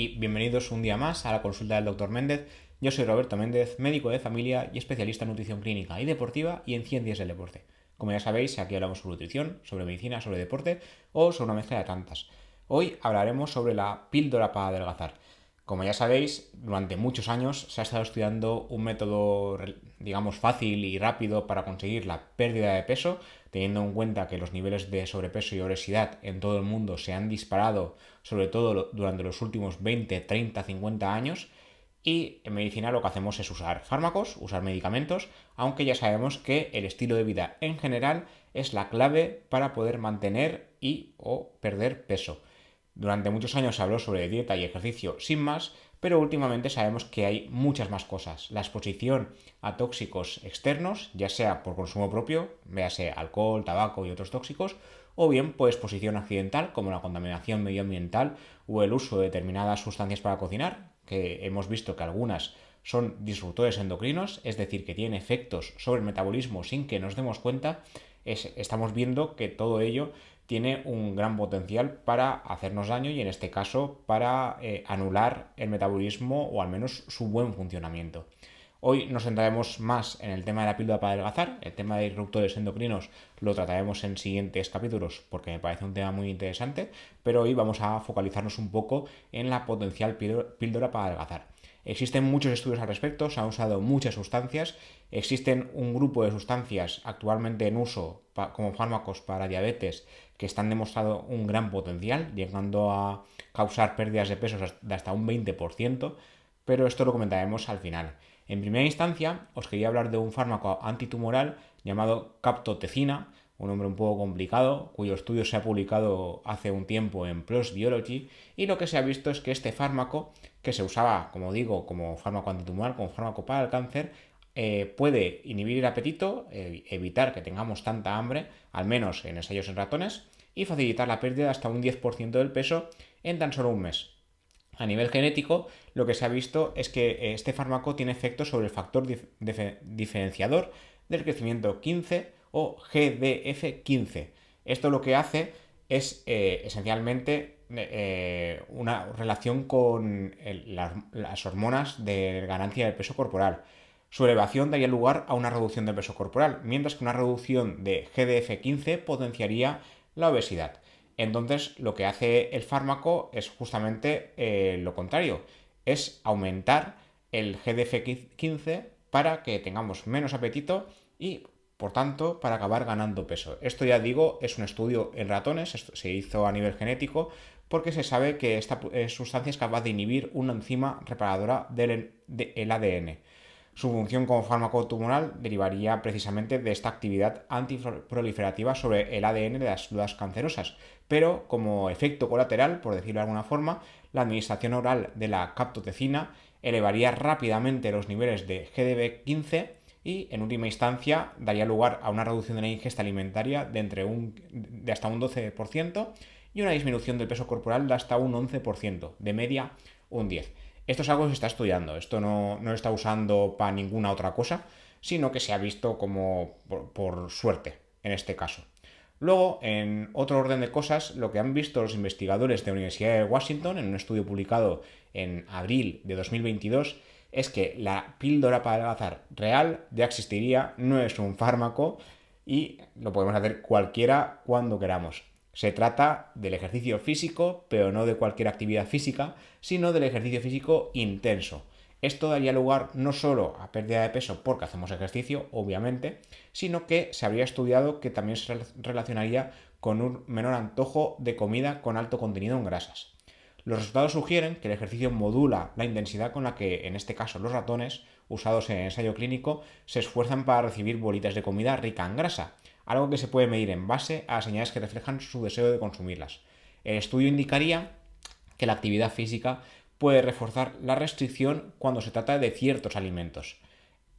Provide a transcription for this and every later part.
y bienvenidos un día más a la consulta del Dr. Méndez. Yo soy Roberto Méndez, médico de familia y especialista en nutrición clínica y deportiva y en ciencias del deporte. Como ya sabéis, aquí hablamos sobre nutrición, sobre medicina, sobre deporte o sobre una mezcla de tantas. Hoy hablaremos sobre la píldora para adelgazar. Como ya sabéis, durante muchos años se ha estado estudiando un método, digamos, fácil y rápido para conseguir la pérdida de peso, teniendo en cuenta que los niveles de sobrepeso y obesidad en todo el mundo se han disparado, sobre todo durante los últimos 20, 30, 50 años. Y en medicina lo que hacemos es usar fármacos, usar medicamentos, aunque ya sabemos que el estilo de vida en general es la clave para poder mantener y o perder peso. Durante muchos años se habló sobre dieta y ejercicio sin más, pero últimamente sabemos que hay muchas más cosas. La exposición a tóxicos externos, ya sea por consumo propio, véase alcohol, tabaco y otros tóxicos, o bien por exposición accidental, como la contaminación medioambiental o el uso de determinadas sustancias para cocinar, que hemos visto que algunas son disruptores endocrinos, es decir, que tienen efectos sobre el metabolismo sin que nos demos cuenta. Estamos viendo que todo ello tiene un gran potencial para hacernos daño y en este caso para anular el metabolismo o al menos su buen funcionamiento. Hoy nos centraremos más en el tema de la píldora para adelgazar. El tema de disruptores endocrinos lo trataremos en siguientes capítulos porque me parece un tema muy interesante, pero hoy vamos a focalizarnos un poco en la potencial píldora para adelgazar. Existen muchos estudios al respecto, se han usado muchas sustancias, existen un grupo de sustancias actualmente en uso como fármacos para diabetes que están demostrando un gran potencial, llegando a causar pérdidas de peso de hasta un 20%, pero esto lo comentaremos al final. En primera instancia, os quería hablar de un fármaco antitumoral llamado captopril, un nombre un poco complicado, cuyo estudio se ha publicado hace un tiempo en PLOS Biology, y lo que se ha visto es que este fármaco, que se usaba, como digo, como fármaco antitumoral, como fármaco para el cáncer, puede inhibir el apetito, evitar que tengamos tanta hambre, al menos en ensayos en ratones, y facilitar la pérdida de hasta un 10% del peso en tan solo un mes. A nivel genético, lo que se ha visto es que este fármaco tiene efectos sobre el factor diferenciador del crecimiento 15 o GDF15. Esto lo que hace es esencialmente una relación con las hormonas de ganancia del peso corporal. Su elevación daría lugar a una reducción del peso corporal, mientras que una reducción de GDF15 potenciaría la obesidad. Entonces, lo que hace el fármaco es justamente lo contrario, es aumentar el GDF15 para que tengamos menos apetito y, por tanto, para acabar ganando peso. Esto, ya digo, es un estudio en ratones, esto se hizo a nivel genético, porque se sabe que esta sustancia es capaz de inhibir una enzima reparadora del ADN. Su función como fármaco tumoral derivaría precisamente de esta actividad antiproliferativa sobre el ADN de las células cancerosas, pero como efecto colateral, por decirlo de alguna forma, la administración oral de la captopril elevaría rápidamente los niveles de GDF15 y, en última instancia, daría lugar a una reducción de la ingesta alimentaria de hasta un 12% y una disminución del peso corporal de hasta un 11%, de media un 10%. Esto es algo que se está estudiando, esto no lo está usando para ninguna otra cosa, sino que se ha visto como por suerte en este caso. Luego, en otro orden de cosas, lo que han visto los investigadores de la Universidad de Washington en un estudio publicado en abril de 2022 es que la píldora para adelgazar real ya existiría, no es un fármaco y lo podemos hacer cualquiera cuando queramos. Se trata del ejercicio físico, pero no de cualquier actividad física, sino del ejercicio físico intenso. Esto daría lugar no solo a pérdida de peso porque hacemos ejercicio, obviamente, sino que se habría estudiado que también se relacionaría con un menor antojo de comida con alto contenido en grasas. Los resultados sugieren que el ejercicio modula la intensidad con la que, en este caso, los ratones, usados en ensayo clínico, se esfuerzan para recibir bolitas de comida rica en grasa, algo que se puede medir en base a señales que reflejan su deseo de consumirlas. El estudio indicaría que la actividad física puede reforzar la restricción cuando se trata de ciertos alimentos.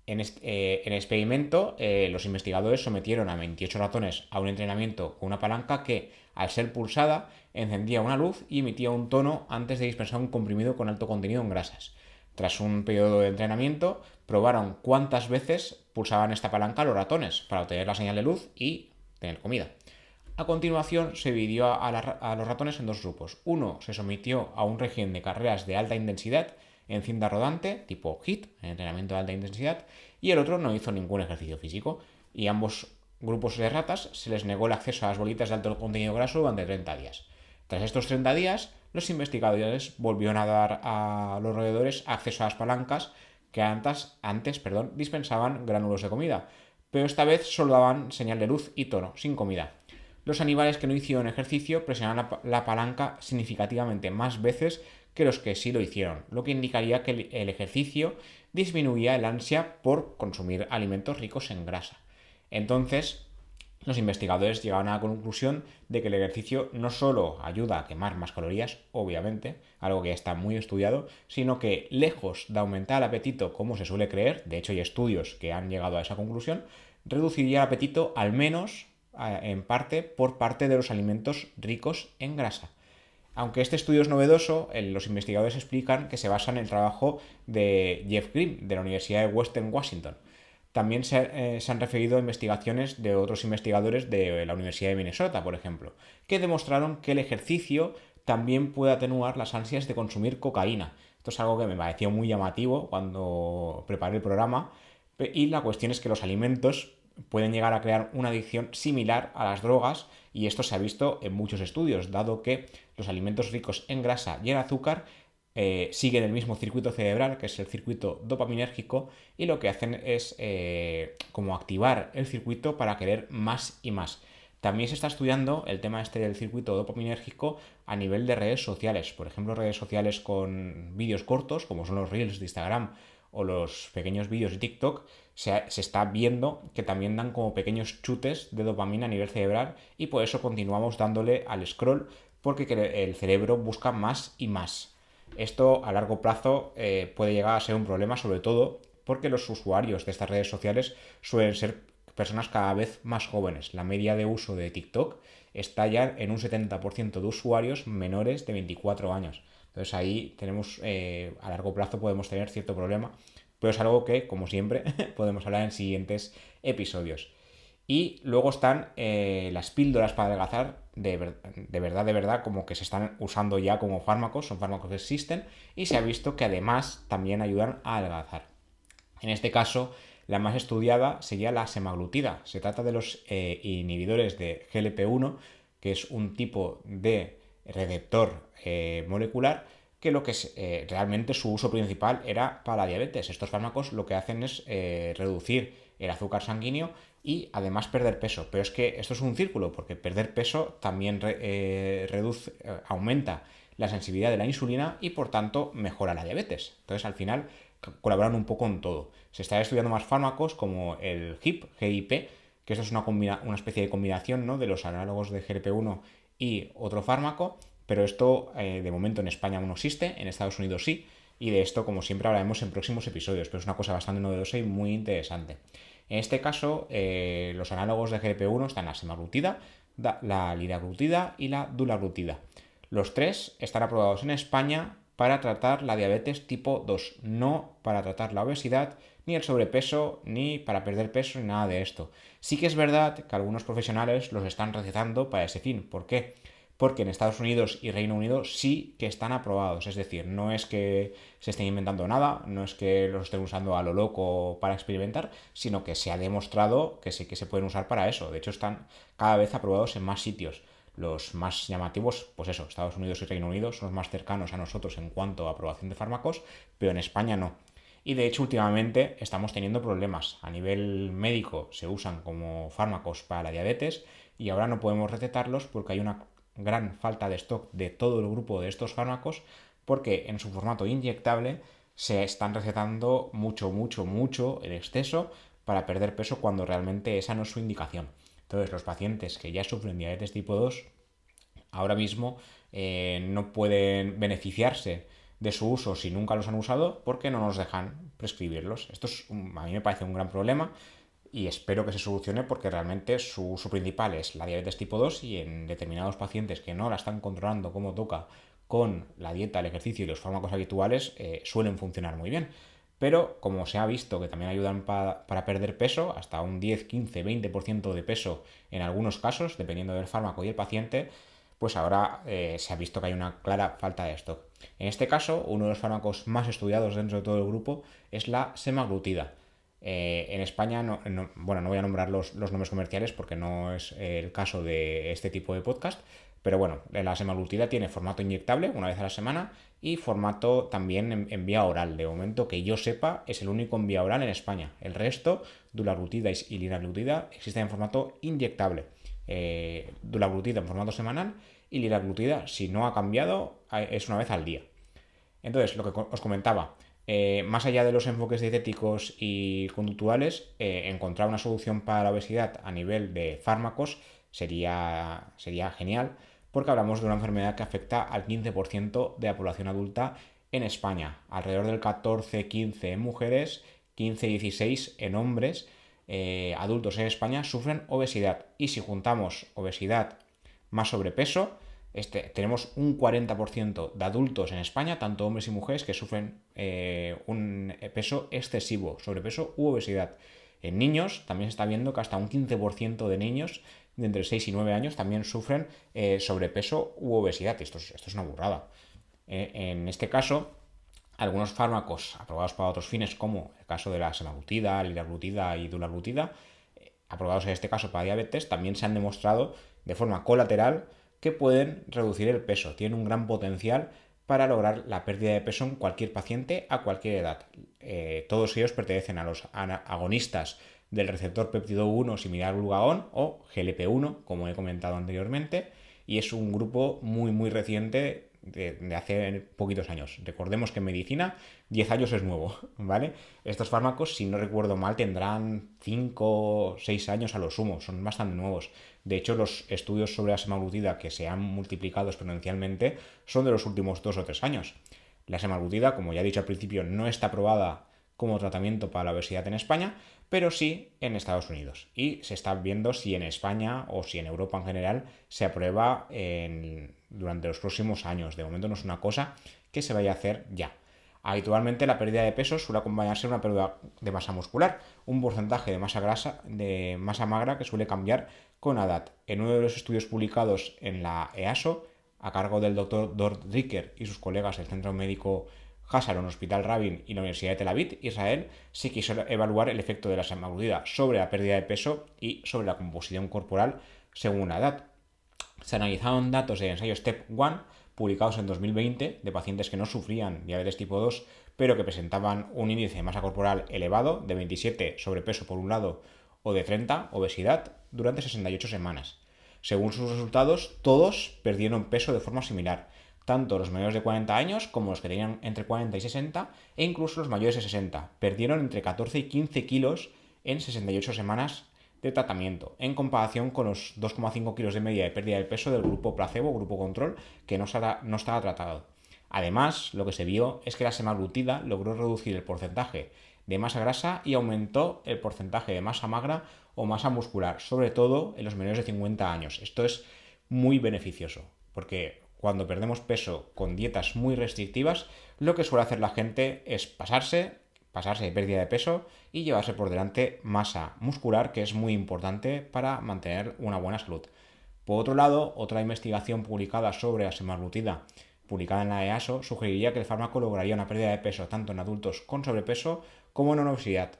En el experimento, los investigadores sometieron a 28 ratones a un entrenamiento con una palanca que, al ser pulsada, encendía una luz y emitía un tono antes de dispensar un comprimido con alto contenido en grasas. Tras un periodo de entrenamiento, probaron cuántas veces pulsaban esta palanca los ratones para obtener la señal de luz y tener comida. A continuación, se dividió a los ratones en dos grupos. Uno se sometió a un régimen de carreras de alta intensidad en cinta rodante, tipo HIIT, entrenamiento de alta intensidad, y el otro no hizo ningún ejercicio físico. Y ambos grupos de ratas se les negó el acceso a las bolitas de alto contenido graso durante 30 días. Tras estos 30 días, los investigadores volvieron a dar a los roedores acceso a las palancas que antes dispensaban gránulos de comida, pero esta vez solo daban señal de luz y tono, sin comida. Los animales que no hicieron ejercicio presionaron la palanca significativamente más veces que los que sí lo hicieron, lo que indicaría que el ejercicio disminuía el ansia por consumir alimentos ricos en grasa. Entonces, los investigadores llegaron a la conclusión de que el ejercicio no solo ayuda a quemar más calorías, obviamente, algo que ya está muy estudiado, sino que lejos de aumentar el apetito como se suele creer, de hecho hay estudios que han llegado a esa conclusión, reduciría el apetito al menos en parte por parte de los alimentos ricos en grasa. Aunque este estudio es novedoso, los investigadores explican que se basa en el trabajo de Jeff Green, de la Universidad de Western Washington. También se han referido a investigaciones de otros investigadores de la Universidad de Minnesota, por ejemplo, que demostraron que el ejercicio también puede atenuar las ansias de consumir cocaína. Esto es algo que me pareció muy llamativo cuando preparé el programa, y la cuestión es que los alimentos pueden llegar a crear una adicción similar a las drogas, y esto se ha visto en muchos estudios, dado que los alimentos ricos en grasa y en azúcar siguen el mismo circuito cerebral, que es el circuito dopaminérgico, y lo que hacen es como activar el circuito para querer más y más. También se está estudiando el tema este del circuito dopaminérgico a nivel de redes sociales. Por ejemplo, redes sociales con vídeos cortos, como son los Reels de Instagram o los pequeños vídeos de TikTok, se está viendo que también dan como pequeños chutes de dopamina a nivel cerebral, y por eso continuamos dándole al scroll, porque el cerebro busca más y más. Esto a largo plazo puede llegar a ser un problema, sobre todo porque los usuarios de estas redes sociales suelen ser personas cada vez más jóvenes. La media de uso de TikTok está ya en un 70% de usuarios menores de 24 años. Entonces ahí tenemos, a largo plazo podemos tener cierto problema, pero es algo que, como siempre, podemos hablar en siguientes episodios. Y luego están las píldoras para adelgazar, de verdad, como que se están usando ya como fármacos, son fármacos que existen, y se ha visto que además también ayudan a adelgazar. En este caso, la más estudiada sería la semaglutida. Se trata de los inhibidores de GLP-1, que es un tipo de receptor molecular, que lo que es realmente su uso principal era para la diabetes. Estos fármacos lo que hacen es reducir el azúcar sanguíneo y además perder peso. Pero es que esto es un círculo, porque perder peso también aumenta la sensibilidad de la insulina y por tanto mejora la diabetes. Entonces al final colaboran un poco en todo. Se está estudiando más fármacos como el GIP, que esto es una especie de combinación, ¿no?, de los análogos de GLP-1 y otro fármaco, pero esto de momento en España aún no existe, en Estados Unidos sí, y de esto como siempre hablaremos en próximos episodios, pero es una cosa bastante novedosa y muy interesante. En este caso, los análogos de GLP-1 están la semaglutida, la liraglutida y la dulaglutida. Los tres están aprobados en España para tratar la diabetes tipo 2, no para tratar la obesidad, ni el sobrepeso, ni para perder peso, ni nada de esto. Sí que es verdad que algunos profesionales los están recetando para ese fin. ¿Por qué? Porque en Estados Unidos y Reino Unido sí que están aprobados. Es decir, no es que se estén inventando nada, no es que los estén usando a lo loco para experimentar, sino que se ha demostrado que sí que se pueden usar para eso. De hecho, están cada vez aprobados en más sitios. Los más llamativos, pues eso, Estados Unidos y Reino Unido son los más cercanos a nosotros en cuanto a aprobación de fármacos, pero en España no. Y de hecho últimamente estamos teniendo problemas. A nivel médico se usan como fármacos para la diabetes y ahora no podemos recetarlos porque hay una gran falta de stock de todo el grupo de estos fármacos, porque en su formato inyectable se están recetando mucho en exceso para perder peso cuando realmente esa no es su indicación. Entonces los pacientes que ya sufren diabetes tipo 2 ahora mismo no pueden beneficiarse de su uso si nunca los han usado porque no nos dejan prescribirlos. Esto a mí me parece un gran problema y espero que se solucione porque realmente su uso principal es la diabetes tipo 2 y en determinados pacientes que no la están controlando como toca con la dieta, el ejercicio y los fármacos habituales suelen funcionar muy bien. pero como se ha visto que también ayudan para perder peso, hasta un 10, 15, 20% de peso en algunos casos, dependiendo del fármaco y el paciente, pues ahora se ha visto que hay una clara falta de stock. En este caso, uno de los fármacos más estudiados dentro de todo el grupo es la semaglutida. En España, bueno, no voy a nombrar los nombres comerciales porque no es el caso de este tipo de podcast, pero bueno, la semaglutida tiene formato inyectable una vez a la semana y formato también en vía oral. De momento que yo sepa, es el único en vía oral en España. El resto, dulaglutida y liraglutida, existen en formato inyectable. Dulaglutida en formato semanal y liraglutida, si no ha cambiado, es una vez al día. Entonces, lo que os comentaba, más allá de los enfoques dietéticos y conductuales, encontrar una solución para la obesidad a nivel de fármacos sería genial, porque hablamos de una enfermedad que afecta al 15% de la población adulta en España, alrededor del 14-15 en mujeres, 15-16 en hombres. Adultos en España sufren obesidad, y si juntamos obesidad más sobrepeso, tenemos un 40% de adultos en España, tanto hombres y mujeres, que sufren un peso excesivo, sobrepeso u obesidad. En niños también se está viendo que hasta un 15% de niños de entre 6 y 9 años también sufren sobrepeso u obesidad. Esto es una burrada. En este caso, algunos fármacos aprobados para otros fines, como el caso de la semaglutida, liraglutida y dulaglutida, aprobados en este caso para diabetes, también se han demostrado de forma colateral que pueden reducir el peso. Tienen un gran potencial para lograr la pérdida de peso en cualquier paciente a cualquier edad. Todos ellos pertenecen a los agonistas del receptor péptido 1 similar al glucagón, o GLP-1, como he comentado anteriormente, y es un grupo muy reciente de hace poquitos años. Recordemos que en medicina 10 años es nuevo, ¿vale? Estos fármacos, si no recuerdo mal, tendrán 5 o 6 años a lo sumo, son bastante nuevos. De hecho, los estudios sobre la semaglutida que se han multiplicado exponencialmente son de los últimos 2 o 3 años. La semaglutida, como ya he dicho al principio, no está aprobada como tratamiento para la obesidad en España, pero sí en Estados Unidos. Y se está viendo si en España o si en Europa en general se aprueba durante los próximos años. De momento no es una cosa que se vaya a hacer ya. Habitualmente la pérdida de peso suele acompañarse de una pérdida de masa muscular, un porcentaje de masa magra que suele cambiar con la edad. En uno de los estudios publicados en la EASO, a cargo del doctor Dort Dricker y sus colegas del Centro Médico Hassaron, Hospital Rabin y la Universidad de Tel Aviv, Israel, se quiso evaluar el efecto de la semaglutida sobre la pérdida de peso y sobre la composición corporal según la edad. Se analizaron datos de ensayo STEP 1 publicados en 2020 de pacientes que no sufrían diabetes tipo 2, pero que presentaban un índice de masa corporal elevado, de 27 sobrepeso por un lado o de 30 obesidad, durante 68 semanas. Según sus resultados, todos perdieron peso de forma similar, tanto los mayores de 40 años como los que tenían entre 40 y 60, e incluso los mayores de 60. Perdieron entre 14 y 15 kilos en 68 semanas de tratamiento, en comparación con los 2,5 kilos de media de pérdida de peso del grupo placebo, grupo control, que no estaba tratado. Además, lo que se vio es que la semaglutida logró reducir el porcentaje de masa grasa y aumentó el porcentaje de masa magra o masa muscular, sobre todo en los menores de 50 años. Esto es muy beneficioso, porque cuando perdemos peso con dietas muy restrictivas, lo que suele hacer la gente es pasarse de pérdida de peso y llevarse por delante masa muscular, que es muy importante para mantener una buena salud. Por otro lado, otra investigación publicada sobre la semaglutida, publicada en la EASO, sugeriría que el fármaco lograría una pérdida de peso tanto en adultos con sobrepeso como en obesidad,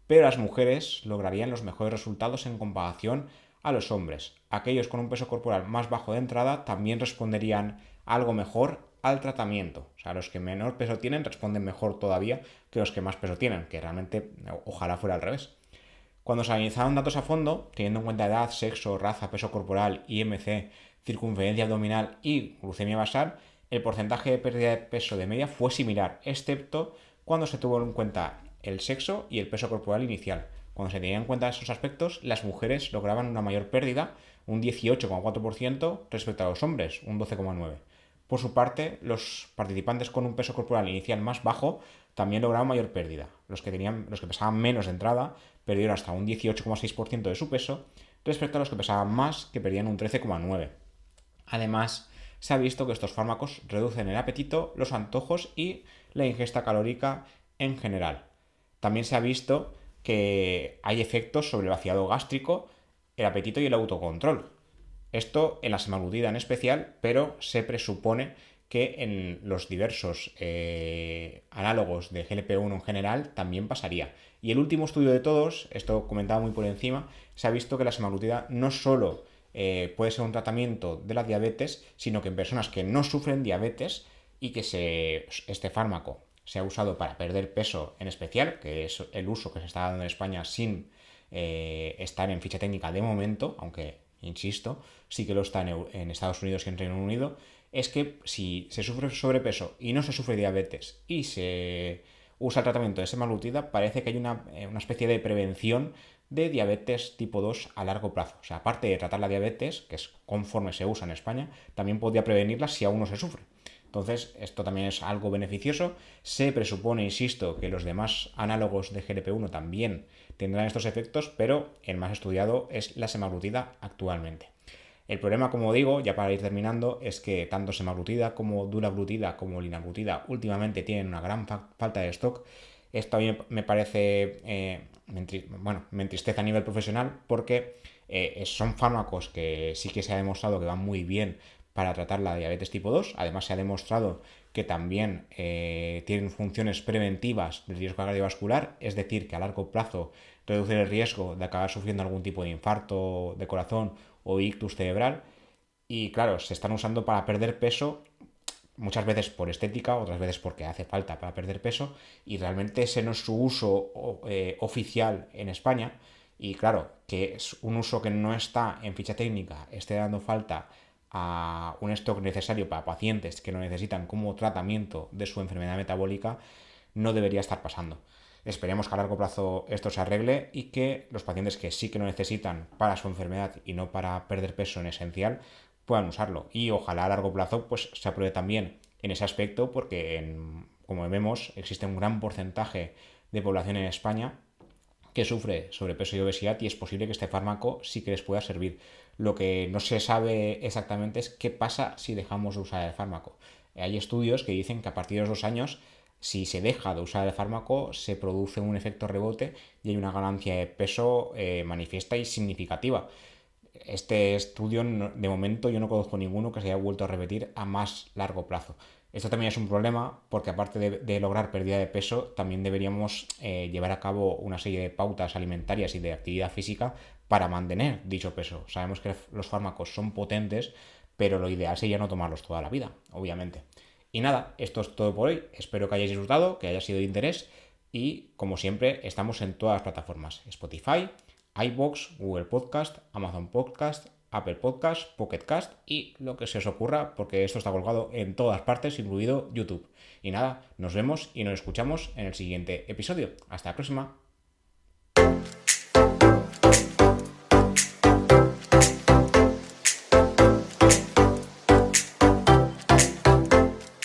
pero las mujeres lograrían los mejores resultados en comparación a los hombres. Aquellos con un peso corporal más bajo de entrada también responderían algo mejor al tratamiento. O sea, los que menor peso tienen responden mejor todavía que los que más peso tienen, que realmente ojalá fuera al revés. Cuando se analizaron datos a fondo, teniendo en cuenta edad, sexo, raza, peso corporal, IMC, circunferencia abdominal y glucemia basal, el porcentaje de pérdida de peso de media fue similar, excepto cuando se tuvo en cuenta el sexo y el peso corporal inicial. Cuando se tenían en cuenta esos aspectos, las mujeres lograban una mayor pérdida, un 18,4%, respecto a los hombres, un 12,9%. Por su parte, los participantes con un peso corporal inicial más bajo también lograron mayor pérdida. Los que pesaban menos de entrada perdieron hasta un 18,6% de su peso, respecto a los que pesaban más, que perdían un 13,9%. Además, se ha visto que estos fármacos reducen el apetito, los antojos y la ingesta calórica en general. también se ha visto que hay efectos sobre el vaciado gástrico, el apetito y el autocontrol. Esto en la semaglutida en especial, pero se presupone que en los diversos análogos de GLP-1 en general también pasaría. Y el último estudio de todos, esto comentaba muy por encima, se ha visto que la semaglutida no solo puede ser un tratamiento de la diabetes, sino que en personas que no sufren diabetes y que este fármaco se ha usado para perder peso en especial, que es el uso que se está dando en España sin estar en ficha técnica de momento, aunque, insisto, sí que lo está en Estados Unidos y en Reino Unido, es que si se sufre sobrepeso y no se sufre diabetes y se usa el tratamiento de semaglutida, parece que hay una especie de prevención de diabetes tipo 2 a largo plazo. O sea, aparte de tratar la diabetes, que es conforme se usa en España, también podría prevenirla si aún no se sufre. Entonces, esto también es algo beneficioso. Se presupone, insisto, que los demás análogos de GLP-1 también tendrán estos efectos, pero el más estudiado es la semaglutida actualmente. El problema, como digo, ya para ir terminando, es que tanto semaglutida como dulaglutida como linaglutida últimamente tienen una gran falta de stock. Esto a mí me parece, me entristece a nivel profesional porque son fármacos que sí que se ha demostrado que van muy bien para tratar la diabetes tipo 2. Además se ha demostrado que también tienen funciones preventivas del riesgo cardiovascular, es decir, que a largo plazo reducen el riesgo de acabar sufriendo algún tipo de infarto de corazón o ictus cerebral. Y claro, se están usando para perder peso, muchas veces por estética, otras veces porque hace falta para perder peso, y realmente ese no es su uso oficial en España. Y claro, que es un uso que no está en ficha técnica, esté dando falta a un stock necesario para pacientes que lo necesitan como tratamiento de su enfermedad metabólica, no debería estar pasando. Esperemos que a largo plazo esto se arregle y que los pacientes que sí que lo necesitan para su enfermedad y no para perder peso en esencial puedan usarlo. Y ojalá a largo plazo pues se apruebe también en ese aspecto porque, como vemos, existe un gran porcentaje de población en España que sufre sobrepeso y obesidad y es posible que este fármaco sí que les pueda servir. Lo que no se sabe exactamente es qué pasa si dejamos de usar el fármaco. Hay estudios que dicen que a partir de los 2 años, si se deja de usar el fármaco, se produce un efecto rebote y hay una ganancia de peso manifiesta y significativa. Este estudio, de momento, yo no conozco ninguno que se haya vuelto a repetir a más largo plazo. Esto también es un problema porque aparte de lograr pérdida de peso, también deberíamos llevar a cabo una serie de pautas alimentarias y de actividad física para mantener dicho peso. Sabemos que los fármacos son potentes, pero lo ideal sería no tomarlos toda la vida, obviamente. Y nada, esto es todo por hoy. Espero que hayáis disfrutado, que haya sido de interés y, como siempre, estamos en todas las plataformas. Spotify, iVoox, Google Podcast, Amazon Podcast, Apple Podcast, Pocket Cast y lo que se os ocurra, porque esto está colgado en todas partes, incluido YouTube. Y nada, nos vemos y nos escuchamos en el siguiente episodio. Hasta la próxima.